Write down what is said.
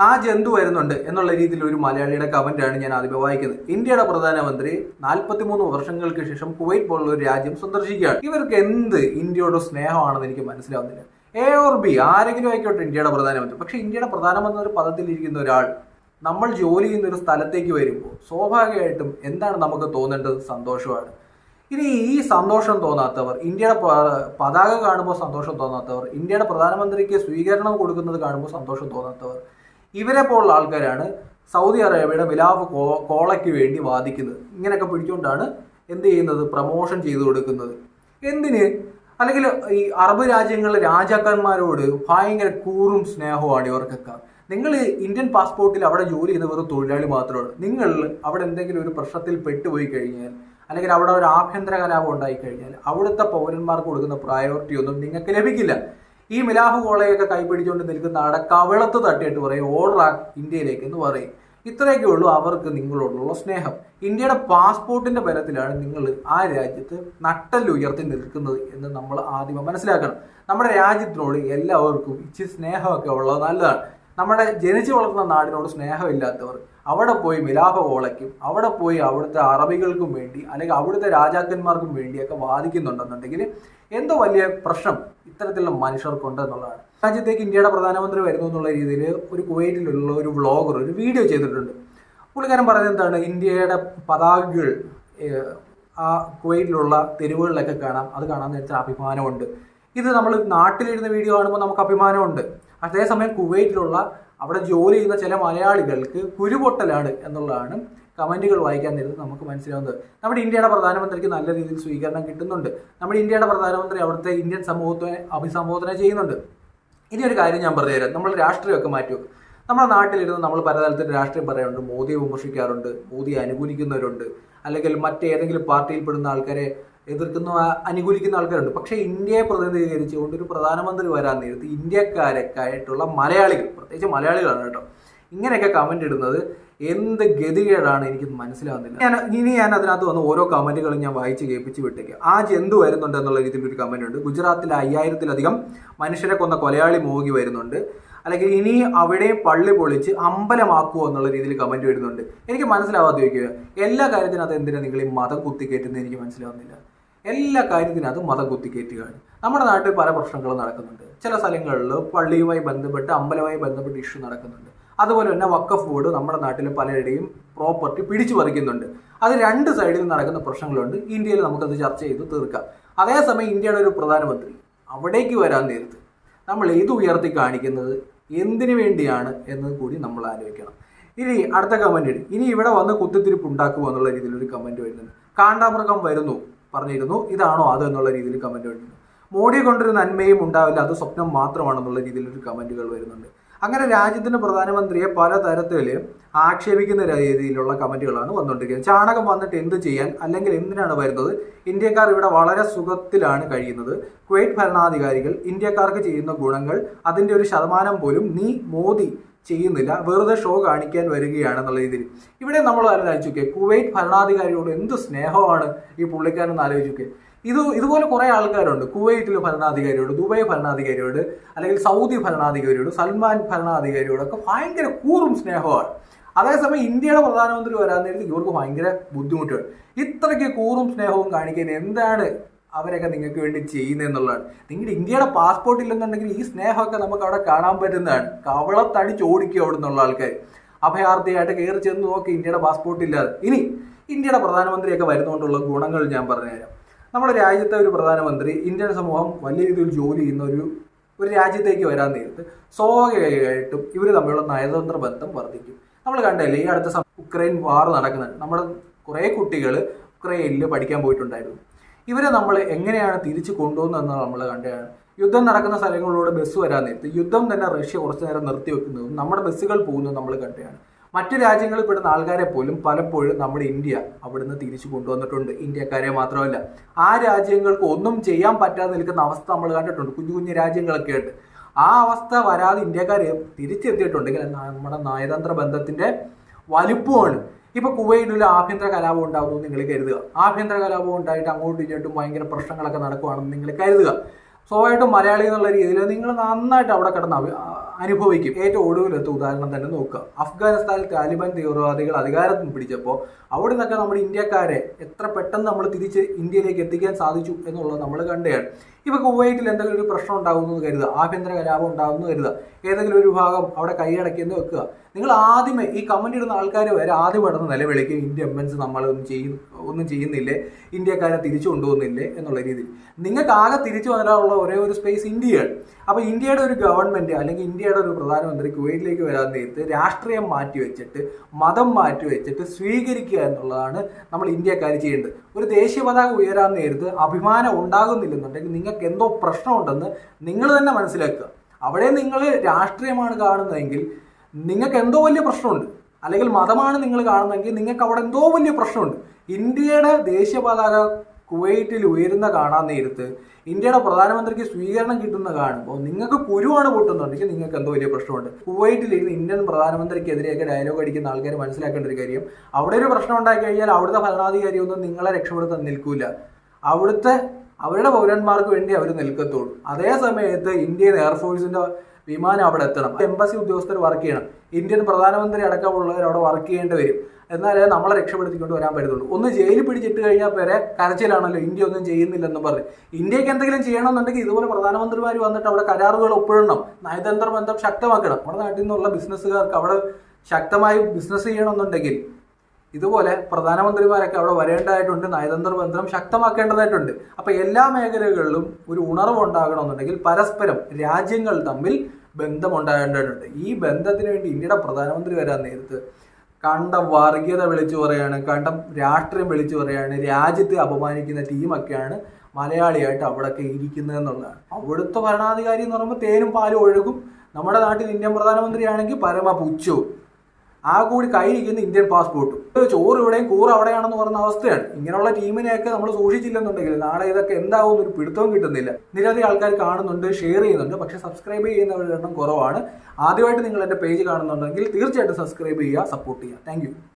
ആ ജന്തു വരുന്നുണ്ട് എന്നുള്ള രീതിയിൽ ഒരു മലയാളിയുടെ കമന്റാണ് ഞാൻ ആദ്യമേ വായിക്കുന്നത്. ഇന്ത്യയുടെ പ്രധാനമന്ത്രി 43 വർഷങ്ങൾക്ക് ശേഷം കുവൈറ്റ് പോലുള്ള ഒരു രാജ്യം സന്ദർശിക്കുകയാണ്. ഇവർക്ക് എന്ത് ഇന്ത്യയോട് സ്നേഹമാണെന്ന് എനിക്ക് മനസ്സിലാവുന്നില്ല. എ ഓർ ബി ആരെങ്കിലും ആയിക്കോട്ടെ ഇന്ത്യയുടെ പ്രധാനമന്ത്രി. പക്ഷെ ഇന്ത്യയുടെ പ്രധാനമന്ത്രി പദത്തിലിരിക്കുന്ന ഒരാൾ നമ്മൾ ജോലി ചെയ്യുന്ന ഒരു സ്ഥലത്തേക്ക് വരുമ്പോൾ സ്വാഭാവികമായിട്ടും എന്താണ് നമുക്ക് തോന്നേണ്ടത്? സന്തോഷമാണ്. ഇനി ഈ സന്തോഷം തോന്നാത്തവർ, ഇന്ത്യയുടെ പതാക കാണുമ്പോൾ സന്തോഷം തോന്നാത്തവർ, ഇന്ത്യയുടെ പ്രധാനമന്ത്രിക്ക് സ്വീകരണം കൊടുക്കുന്നത് കാണുമ്പോൾ സന്തോഷം തോന്നാത്തവർ, ഇവരെ പോലുള്ള ആൾക്കാരാണ് സൗദി അറേബ്യയുടെ മിലാഫ് കോളയ്ക്ക് വേണ്ടി വാദിക്കുന്നത്. ഇങ്ങനെയൊക്കെ പിടിച്ചുകൊണ്ടാണ് എന്ത് ചെയ്യുന്നത്? പ്രമോഷൻ ചെയ്തു കൊടുക്കുന്നത്. എന്തിന്? അല്ലെങ്കിൽ ഈ അറബ് രാജ്യങ്ങളിലെ രാജാക്കന്മാരോട് ഭയങ്കര കൂറും സ്നേഹവുമാണ് ഇവർക്കൊക്കെ. നിങ്ങൾ ഇന്ത്യൻ പാസ്പോർട്ടിൽ അവിടെ ജോലി ചെയ്യുന്ന വെറും തൊഴിലാളി മാത്രമാണ്. നിങ്ങൾ അവിടെ എന്തെങ്കിലും ഒരു പ്രശ്നത്തിൽ പെട്ടുപോയി കഴിഞ്ഞാൽ, അല്ലെങ്കിൽ അവിടെ ഒരു ആഭ്യന്തര കലാപം ഉണ്ടായി കഴിഞ്ഞാൽ അവിടുത്തെ പൗരന്മാർക്ക് കൊടുക്കുന്ന പ്രയോറിറ്റി ഒന്നും നിങ്ങൾക്ക് ലഭിക്കില്ല. ഈ മിലാഫ് കോളയൊക്കെ കൈപിടിച്ചുകൊണ്ട് നിൽക്കുന്ന അവിടെ കവിളത്ത് തട്ടിയിട്ട് പറയും ഓർഡർ ഇന്ത്യയിലേക്ക് എന്ന് പറയും. ഇത്രയൊക്കെ ഉള്ളൂ അവർക്ക് നിങ്ങളോടുള്ള സ്നേഹം. ഇന്ത്യയുടെ പാസ്പോർട്ടിന്റെ ബലത്തിലാണ് നിങ്ങൾ ആ രാജ്യത്ത് നട്ടല്ലുയർത്തി നിൽക്കുന്നത് എന്ന് നമ്മൾ ആദ്യമേ മനസ്സിലാക്കണം. നമ്മുടെ രാജ്യത്തിനോട് എല്ലാവർക്കും ഇച്ചിരി സ്നേഹമൊക്കെ ഉള്ളത് നല്ലതാണ്. നമ്മുടെ ജനിച്ചു വളർന്ന നാടിനോട് സ്നേഹമില്ലാത്തവർ അവിടെ പോയി മിലാഫ കോളയ്ക്കും അവിടെ പോയി അവിടുത്തെ അറബികൾക്കും വേണ്ടി അല്ലെങ്കിൽ അവിടുത്തെ രാജാക്കന്മാർക്കും വേണ്ടിയൊക്കെ വാദിക്കുന്നുണ്ടെന്നുണ്ടെങ്കിൽ എന്തോ വലിയ പ്രശ്നം ഇത്തരത്തിലുള്ള മനുഷ്യർക്കുണ്ട് എന്നുള്ളതാണ്. രാജ്യത്തേക്ക് ഇന്ത്യയുടെ പ്രധാനമന്ത്രി വരുന്നു എന്നുള്ള രീതിയിൽ ഒരു കുവൈറ്റിലുള്ള ഒരു വ്ളോഗർ ഒരു വീഡിയോ ചെയ്തിട്ടുണ്ട്. പുള്ളിക്കാരൻ പറയുന്നത് എന്താണ്? ഇന്ത്യയുടെ പതാകകൾ ആ കുവൈറ്റിലുള്ള തെരുവുകളിലൊക്കെ കാണാം. അത് കാണാമെന്ന് വെച്ചാൽ അഭിമാനമുണ്ട്. ഇത് നമ്മൾ നാട്ടിലിരുന്ന വീഡിയോ കാണുമ്പോൾ നമുക്ക് അഭിമാനമുണ്ട്. അതേസമയം കുവൈറ്റിലുള്ള അവിടെ ജോലി ചെയ്യുന്ന ചില മലയാളികൾക്ക് കുരുപൊട്ടലാണ് എന്നുള്ളതാണ് കമന്റുകൾ വായിക്കാൻ നേരത്ത് നമുക്ക് മനസ്സിലാവുന്നത്. നമ്മുടെ ഇന്ത്യയുടെ പ്രധാനമന്ത്രിക്ക് നല്ല രീതിയിൽ സ്വീകരണം കിട്ടുന്നുണ്ട്. നമ്മുടെ ഇന്ത്യയുടെ പ്രധാനമന്ത്രി അവിടുത്തെ ഇന്ത്യൻ സമൂഹത്തെ അഭിസംബോധന ചെയ്യുന്നുണ്ട്. ഇനി ഒരു കാര്യം ഞാൻ പറഞ്ഞുതരാം. നമ്മൾ രാഷ്ട്രീയമൊക്കെ മാറ്റിവെക്കും. നമ്മുടെ നാട്ടിലിരുന്ന് നമ്മൾ പലതരത്തിൽ രാഷ്ട്രീയം പറയാറുണ്ട്. മോദിയെ വിമർശിക്കാറുണ്ട്, മോദിയെ അനുകൂലിക്കുന്നവരുണ്ട്, അല്ലെങ്കിൽ മറ്റേതെങ്കിലും പാർട്ടിയിൽപ്പെടുന്ന ആൾക്കാരെ എതിർക്കുന്ന അനുകൂലിക്കുന്ന ആൾക്കാരുണ്ട്. പക്ഷേ ഇന്ത്യയെ പ്രതിനിധീകരിച്ചുകൊണ്ട് ഒരു പ്രധാനമന്ത്രി വരാൻ നേരത്ത് ഇന്ത്യക്കാരൊക്കെ ആയിട്ടുള്ള മലയാളികൾ, പ്രത്യേകിച്ച് മലയാളികളാണ് കേട്ടോ, ഇങ്ങനെയൊക്കെ കമന്റ് ഇടുന്നത് എന്ത് ഗതികേടാണ് എനിക്ക് മനസ്സിലാവുന്നില്ല. ഞാൻ അതിനകത്ത് വന്ന് ഓരോ കമന്റുകളും ഞാൻ വായിച്ച് കേൾപ്പിച്ച് വിട്ടേക്കാം. ആ ജന്തു വരുന്നുണ്ട് എന്നുള്ള രീതിയിൽ ഒരു കമന്റ് ഉണ്ട്. ഗുജറാത്തിൽ 5000-ലധികം മനുഷ്യരെ കൊന്ന കൊലയാളി മോഗി വരുന്നുണ്ട്. അല്ലെങ്കിൽ ഇനി അവിടെ പള്ളി പൊളിച്ച് അമ്പലമാക്കുമോ എന്നുള്ള രീതിയിൽ കമന്റ് വരുന്നുണ്ട്. എനിക്ക് മനസ്സിലാവാതെ ചോദിക്കുക, എല്ലാ കാര്യത്തിനകത്ത് എന്തിനാണ് നിങ്ങൾ ഈ മതം കുത്തിക്കയറ്റുന്നത്? എനിക്ക് മനസ്സിലാവുന്നില്ല. എല്ലാ കാര്യത്തിനകത്തും മതം കുത്തിക്കയറ്റുകയാണ്. നമ്മുടെ നാട്ടിൽ പല പ്രശ്നങ്ങളും നടക്കുന്നുണ്ട്. ചില സ്ഥലങ്ങളിൽ പള്ളിയുമായി ബന്ധപ്പെട്ട് അമ്പലവുമായി ബന്ധപ്പെട്ട് ഇഷ്യൂ നടക്കുന്നുണ്ട്. അതുപോലെ തന്നെ വഖഫ് ബോർഡ് നമ്മുടെ നാട്ടിൽ പലരുടെയും പ്രോപ്പർട്ടി പിടിച്ചു പറിക്കുന്നുണ്ട്. അത് രണ്ട് സൈഡിൽ നടക്കുന്ന പ്രശ്നങ്ങളുണ്ട്. ഇന്ത്യയിൽ നമുക്കത് ചർച്ച ചെയ്ത് തീർക്കാം. അതേസമയം ഇന്ത്യയുടെ ഒരു പ്രധാനമന്ത്രി അവിടേക്ക് വരാൻ നേരത്ത് നമ്മൾ ഇത് ഉയർത്തി കാണിക്കുന്നത് എന്തിനു വേണ്ടിയാണ് എന്ന് കൂടി നമ്മൾ ആലോചിക്കണം. ഇനി അടുത്ത കമന്റ് ഇടും. ഇനി ഇവിടെ വന്ന് കുത്തിത്തിരിപ്പ് ഉണ്ടാക്കുമോ എന്നുള്ള രീതിയിൽ ഒരു കമന്റ് വരുന്നുണ്ട്. കാണ്ടാമൃഗം വരുന്നു പറഞ്ഞിരുന്നു, ഇതാണോ അത് എന്നുള്ള രീതിയിൽ കമന്റ് വരുന്നുണ്ട്. മോഡിയെ കൊണ്ടൊരു നന്മയും ഉണ്ടാവില്ല, അത് സ്വപ്നം മാത്രമാണെന്നുള്ള രീതിയിലൊരു കമന്റുകൾ വരുന്നുണ്ട്. അങ്ങനെ രാജ്യത്തിന്റെ പ്രധാനമന്ത്രിയെ പലതരത്തിൽ ആക്ഷേപിക്കുന്ന രീതിയിലുള്ള കമന്റുകളാണ് വന്നുകൊണ്ടിരിക്കുന്നത്. ചാണകം വന്നിട്ട് എന്ത് ചെയ്യാൻ, അല്ലെങ്കിൽ എന്തിനാണ് വരുന്നത്? ഇന്ത്യക്കാർ ഇവിടെ വളരെ സുഖത്തിലാണ് കഴിയുന്നത്. കുവൈറ്റ് ഭരണാധികാരികൾ ഇന്ത്യക്കാർക്ക് ചെയ്യുന്ന ഗുണങ്ങൾ അതിന്റെ ഒരു ശതമാനം പോലും മോദി ചെയ്യുന്നില്ല, വെറുതെ ഷോ കാണിക്കാൻ വരികയാണെന്നുള്ള രീതിയിൽ. ഇവിടെ നമ്മൾ ആലോചിച്ചൊക്കെ കുവൈറ്റ് ഭരണാധികാരിയോട് എന്ത് സ്നേഹമാണ് ഈ പുള്ളിക്കാരെന്ന് ആലോചിച്ചൊക്കെ. ഇതുപോലെ കുറെ ആൾക്കാരുണ്ട്. കുവൈറ്റിൽ ഭരണാധികാരിയോട്, ദുബായ് ഭരണാധികാരിയോട്, അല്ലെങ്കിൽ സൗദി ഭരണാധികാരിയോട്, സൽമാൻ ഭരണാധികാരിയോടൊക്കെ ഭയങ്കര കൂറും സ്നേഹമാണ്. അതേസമയം ഇന്ത്യയുടെ പ്രധാനമന്ത്രി വരാൻ നേരത്തെ ഇവർക്ക് ഭയങ്കര ബുദ്ധിമുട്ടുകൾ. ഇത്രയ്ക്ക് കൂറും സ്നേഹവും കാണിക്കാൻ എന്താണ് അവരൊക്കെ നിങ്ങൾക്ക് വേണ്ടി ചെയ്യുന്നതെന്നുള്ളതാണ്. നിങ്ങളുടെ ഇന്ത്യയുടെ പാസ്പോർട്ട് ഇല്ലെന്നുണ്ടെങ്കിൽ ഈ സ്നേഹമൊക്കെ നമുക്ക് അവിടെ കാണാൻ പറ്റുന്നതാണ്. കവളത്തടിച്ച് ഓടിക്കുക അവിടെ നിന്നുള്ള ആൾക്കാർ അഭയാർത്ഥിയായിട്ട് കയറി ചെന്ന് നോക്കി ഇന്ത്യയുടെ പാസ്പോർട്ട് ഇല്ലാതെ. ഇനി ഇന്ത്യയുടെ പ്രധാനമന്ത്രിയൊക്കെ വരുന്നതുകൊണ്ടുള്ള ഗുണങ്ങൾ ഞാൻ പറഞ്ഞുതരാം. നമ്മുടെ രാജ്യത്തെ ഒരു പ്രധാനമന്ത്രി ഇന്ത്യൻ സമൂഹം വലിയ രീതിയിൽ ജോലി ചെയ്യുന്ന ഒരു രാജ്യത്തേക്ക് വരാൻ നേരത്ത് സ്വാഭാവികമായിട്ടും ഇവർ തമ്മിലുള്ള നയതന്ത്ര ബന്ധം വർദ്ധിക്കും. നമ്മൾ കണ്ടല്ലേ ഈ അടുത്ത ഉക്രൈൻ വാർ നടക്കുന്നുണ്ട്. നമ്മുടെ കുറേ കുട്ടികൾ ഉക്രൈനിൽ പഠിക്കാൻ പോയിട്ടുണ്ടായിരുന്നു. ഇവരെ നമ്മൾ എങ്ങനെയാണ് തിരിച്ചു കൊണ്ടുപോകുന്നതെന്ന് നമ്മൾ കണ്ടതാണ്. യുദ്ധം നടക്കുന്ന സ്ഥലങ്ങളിലൂടെ ബസ് വരാൻ നേരത്ത് യുദ്ധം തന്നെ റഷ്യ കുറച്ചു നേരം നിർത്തിവെക്കുന്നതും നമ്മുടെ ബസ്സുകൾ പോകുന്നതും നമ്മൾ കണ്ടതാണ്. മറ്റു രാജ്യങ്ങളിൽ പെടുന്ന ആൾക്കാരെ പോലും പലപ്പോഴും നമ്മുടെ ഇന്ത്യ അവിടുന്ന് തിരിച്ചു കൊണ്ടുവന്നിട്ടുണ്ട്. ഇന്ത്യക്കാരെ മാത്രമല്ല, ആ രാജ്യങ്ങൾക്ക് ഒന്നും ചെയ്യാൻ പറ്റാതെ നിൽക്കുന്ന അവസ്ഥ നമ്മൾ കണ്ടിട്ടുണ്ട്. കുഞ്ഞു കുഞ്ഞു രാജ്യങ്ങളൊക്കെ ആയിട്ട് ആ അവസ്ഥ വരാതെ ഇന്ത്യക്കാർ തിരിച്ചെത്തിയിട്ടുണ്ടെങ്കിൽ നമ്മുടെ നയതന്ത്ര ബന്ധത്തിന്റെ വലുപ്പമാണ്. ഇപ്പൊ കുവൈറ്റിൽ ആഭ്യന്തര കലാപം ഉണ്ടാകുന്നു നിങ്ങൾ കരുതുക. ആഭ്യന്തര കലാപം ഉണ്ടായിട്ട് അങ്ങോട്ടും ഇങ്ങോട്ടും ഭയങ്കര പ്രശ്നങ്ങളൊക്കെ നടക്കുകയാണെന്ന് നിങ്ങൾ കരുതുക. സ്വാഭാവികമായിട്ടും മലയാളി എന്നുള്ള രീതിയിൽ നിങ്ങൾ നന്നായിട്ട് അവിടെ കിടന്ന് അനുഭവിക്കും. ഏറ്റവും ഒടുവിലത്തെ ഉദാഹരണം തന്നെ നോക്കുക. അഫ്ഗാനിസ്ഥാനിൽ താലിബാൻ തീവ്രവാദികൾ അധികാരത്തിൽ പിടിച്ചപ്പോൾ അവിടെ നിന്നൊക്കെ നമ്മുടെ ഇന്ത്യക്കാരെ എത്ര പെട്ടെന്ന് നമ്മൾ തിരിച്ച് ഇന്ത്യയിലേക്ക് എത്തിക്കാൻ സാധിച്ചു എന്നുള്ളത് നമ്മൾ കണ്ടതാണ്. ഇപ്പൊ കുവൈറ്റിൽ എന്തെങ്കിലും ഒരു പ്രശ്നം ഉണ്ടാകുമെന്ന് കരുതുക, ആഭ്യന്തര കലാപം ഉണ്ടാകുമെന്ന് കരുതുക, ഏതെങ്കിലും ഒരു ഭാഗം അവിടെ കൈയടക്കിയെന്ന് വെക്കുക. നിങ്ങൾ ആദ്യമേ ഈ കമന്റ് ഇടുന്ന ആൾക്കാർ വരെ ആദ്യം പെടുന്ന നിലവിളിക്കും, ഇന്ത്യ എംബൻസ് ഒന്നും ചെയ്യുന്നില്ലേ, ഇന്ത്യക്കാരെ തിരിച്ചു കൊണ്ടുപോകുന്നില്ലേ എന്നുള്ള രീതിയിൽ. നിങ്ങൾക്ക് ആകെ തിരിച്ചു വരാനുള്ള ഒരേ ഒരു സ്പേസ് ഇന്ത്യയാണ്. അപ്പൊ ഇന്ത്യയുടെ ഒരു ഗവൺമെന്റ് അല്ലെങ്കിൽ ഇന്ത്യയുടെ ഒരു പ്രധാനമന്ത്രി കുവൈറ്റിലേക്ക് വരാൻ നേരത്ത് രാഷ്ട്രീയം മാറ്റിവെച്ചിട്ട് മതം മാറ്റിവെച്ചിട്ട് സ്വീകരിക്കുക എന്നുള്ളതാണ് നമ്മൾ ഇന്ത്യക്കാർ ചെയ്യേണ്ടത്. ഒരു ദേശീയ പതാക ഉയരാൻ നേരത്ത് അഭിമാനം ഉണ്ടാകുന്നില്ലെന്നുണ്ടെങ്കിൽ നിങ്ങൾക്ക് എന്തോ പ്രശ്നമുണ്ടെന്ന് നിങ്ങൾ തന്നെ മനസ്സിലാക്കുക. അവിടെ നിങ്ങൾ രാഷ്ട്രീയമാണ് കാണുന്നതെങ്കിൽ നിങ്ങൾക്ക് എന്തോ വലിയ പ്രശ്നമുണ്ട്, അല്ലെങ്കിൽ മതമാണ് നിങ്ങൾ കാണുന്നതെങ്കിൽ നിങ്ങൾക്ക് അവിടെ എന്തോ വലിയ പ്രശ്നമുണ്ട്. ഇന്ത്യയുടെ ദേശീയ പതാക കുവൈറ്റിൽ ഉയരുന്ന കാണാൻ നേരത്ത് ഇന്ത്യയുടെ പ്രധാനമന്ത്രിക്ക് സ്വീകരണം കിട്ടുന്ന കാണുമ്പോൾ നിങ്ങൾക്ക് കുരുവാണ് പൊട്ടുന്നുണ്ടെങ്കിൽ നിങ്ങൾക്ക് എന്തോ വലിയ പ്രശ്നമുണ്ട്. കുവൈറ്റിലിരുന്ന് ഇന്ത്യൻ പ്രധാനമന്ത്രിക്കെതിരെയൊക്കെ ഡയലോഗ് അടിക്കുന്ന ആൾക്കാർ മനസ്സിലാക്കേണ്ട ഒരു കാര്യം, അവിടെ ഒരു പ്രശ്നം ഉണ്ടായി കഴിഞ്ഞാൽ അവിടുത്തെ ഭരണാധികാരി ഒന്നും നിങ്ങളെ രക്ഷപ്പെടുത്താൻ നിൽക്കൂല. അവരുടെ പൗരന്മാർക്ക് വേണ്ടി അവർ നിൽക്കത്തുള്ളൂ. അതേ സമയത്ത് ഇന്ത്യൻ എയർഫോഴ്സിന്റെ വിമാനം അവിടെ എത്തണം, എംബസി ഉദ്യോഗസ്ഥർ വർക്ക് ചെയ്യണം, ഇന്ത്യൻ പ്രധാനമന്ത്രി അടക്കമുള്ളവർ അവിടെ വർക്ക് ചെയ്യേണ്ടി വരും. എന്നാലേ നമ്മളെ രക്ഷപ്പെടുത്തിക്കൊണ്ട് വരാൻ പറ്റത്തുള്ളൂ. ഒന്ന് ജയിലിൽ പിടിച്ചിട്ട് കഴിഞ്ഞാൽ വരെ കരച്ചിലാണല്ലോ, ഇന്ത്യ ഒന്നും ചെയ്യുന്നില്ലെന്ന് പറഞ്ഞ്. ഇന്ത്യക്ക് എന്തെങ്കിലും ചെയ്യണമെന്നുണ്ടെങ്കിൽ ഇതുപോലെ പ്രധാനമന്ത്രിമാർ വന്നിട്ട് അവിടെ കരാറുകൾ ഒപ്പിടണം, നയതന്ത്ര ബന്ധം ശക്തമാക്കണം. നമ്മുടെ നാട്ടിൽ നിന്നുള്ള ബിസിനസ്സുകാർക്ക് അവിടെ ശക്തമായി ബിസിനസ് ചെയ്യണമെന്നുണ്ടെങ്കിൽ ഇതുപോലെ പ്രധാനമന്ത്രിമാരൊക്കെ അവിടെ വരേണ്ടതായിട്ടുണ്ട്, നയതന്ത്ര ബന്ധം ശക്തമാക്കേണ്ടതായിട്ടുണ്ട്. അപ്പൊ എല്ലാ മേഖലകളിലും ഒരു ഉണർവ് ഉണ്ടാകണമെന്നുണ്ടെങ്കിൽ പരസ്പരം രാജ്യങ്ങൾ തമ്മിൽ ബന്ധം ഉണ്ടാകേണ്ടതുണ്ട്. ഈ ബന്ധത്തിന് വേണ്ടി ഇന്ത്യയുടെ പ്രധാനമന്ത്രി വരാൻ നേരത്ത് കണ്ടം വർഗീയത വിളിച്ചു പറയാണ്, കണ്ടം രാഷ്ട്രീയം വിളിച്ചു പറയാണ്, രാജ്യത്തെ അപമാനിക്കുന്ന ടീമൊക്കെയാണ് മലയാളിയായിട്ട് അവിടെയൊക്കെ ഇരിക്കുന്നത് എന്നുള്ളതാണ്. അവിടുത്തെ ഭരണാധികാരി എന്ന് പറയുമ്പോൾ തേനും പാലും ഒഴുകും. നമ്മുടെ നാട്ടിൽ ഇന്ത്യൻ പ്രധാനമന്ത്രിയാണെങ്കിൽ പരമ പുച്ഛവും, ആ കൂടി കയ്യിരിക്കുന്ന ഇന്ത്യൻ പാസ്പോർട്ടും, ചോറ് ഇവിടെയും കൂറ് അവിടെയാണെന്ന് പറഞ്ഞ അവസ്ഥയാണ്. ഇങ്ങനെയുള്ള ടീമിനെയൊക്കെ നമ്മൾ സൂക്ഷിച്ചില്ലെന്നുണ്ടെങ്കിൽ നാളെ ഇതൊക്കെ എന്താവും ഒരു പിടുത്തവും കിട്ടുന്നില്ല. നിരവധി ആൾക്കാർ കാണുന്നുണ്ട്, ഷെയർ ചെയ്യുന്നുണ്ട്, പക്ഷെ സബ്സ്ക്രൈബ് ചെയ്യുന്നവരുടെ എണ്ണം കുറവാണ്. ആദ്യമായിട്ട് നിങ്ങൾ എൻ്റെ പേജ് കാണുന്നുണ്ടെങ്കിൽ തീർച്ചയായിട്ടും സബ്സ്ക്രൈബ് ചെയ്യുക, സപ്പോർട്ട് ചെയ്യുക. താങ്ക്